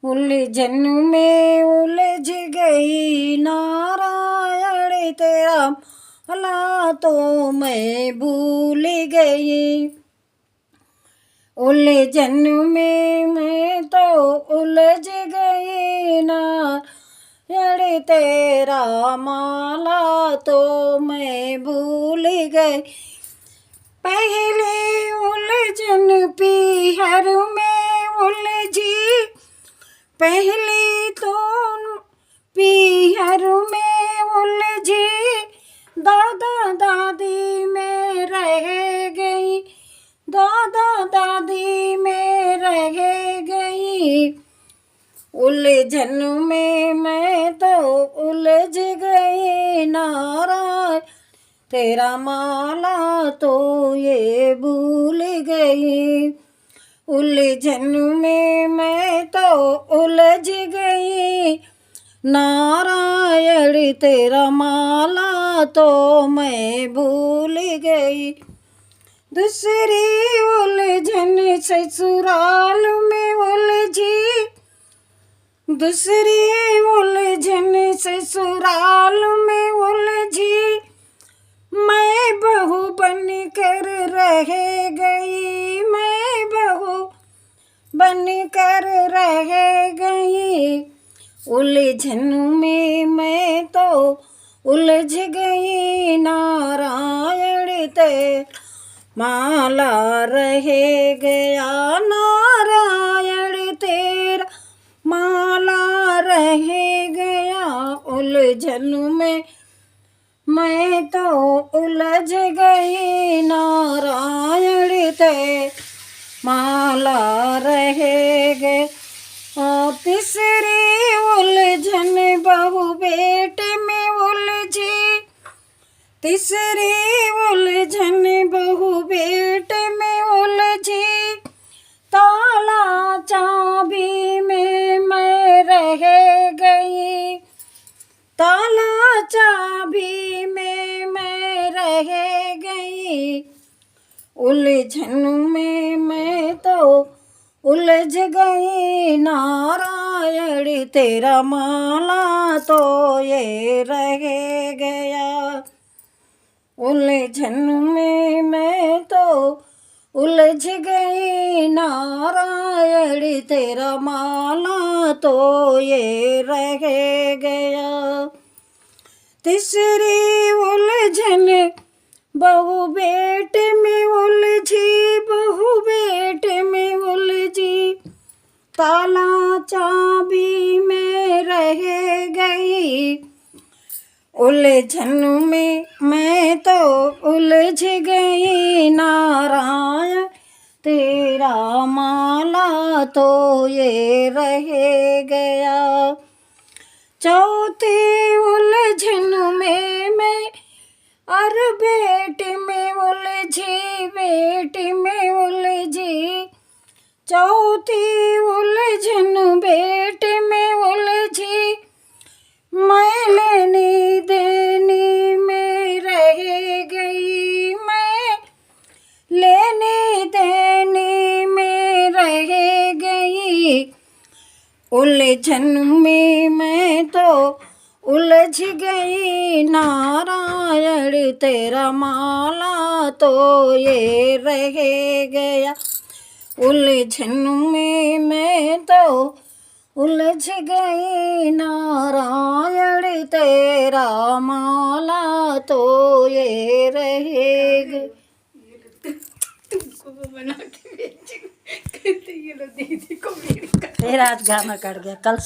उलझन में उलझ गई नारायण तेरा माला तो मैं भूल गई। उलझन में मैं तो उलझ गई नारायण तेरा माला तो मैं भूल गई। पहले उलझन पीहर में उलझी, पहले तो पीहर में उलझी, दादा दादी में रह गई, दादा दादी में रह गई। उलझन में मैं तो उलझ गई नारायण तेरा माला तो ये भूल गई। उलझन में मैं तो उलझ गई नारायण तेरा माला तो मैं भूल गई। दूसरी उलझन ससुराल में उलझी, दूसरी उलझन ससुराल में उलझी, मैं बहू बन कर रह गई, मैं बहू बन कर रह गई। उलझन में मैं तो उलझ गई नारायण तेरा माला रह गया, नारायण तेरा माला रह गया। उलझन में मैं तो उलझ गई नारायण तेरा माला रह गए। तीसरी उलझन बहू बेटे में उलझी, तीसरी उलझन बहू बेटे में उलझी, ताला चाबी में मैं रह गई, ताला चाबी में मैं रह गई। उलझन में मैं तो उलझ गई नारायण तेरा माला तो ये रह गया। उलझन में मैं तो उलझ गई नारायण तेरा माला तो ये रह गया। तीसरी उलझन बहू बेटे में उलझी, बहू बेटे में उलझी, ताला चाबी में रह गई। उलझन में मैं तो उलझ गई नारायण तेरा माला तो ये रह गया। चौथी उलझन में मैं और बेटी में उलझी, बेटी में उलझी, चौथी उलझन बेटी में उलझी, मैं लेनी देनी में रह गई, मैं लेनी देनी में रह गई। उलझन में मैं तो उलझ गई नारायण तेरा माला तो ये रह गया। उलझन में मैं तो उलझ गई नारायण तेरा माला तो ये रह गया। बना के दीदी को मेरा आज गाना कट गया कल।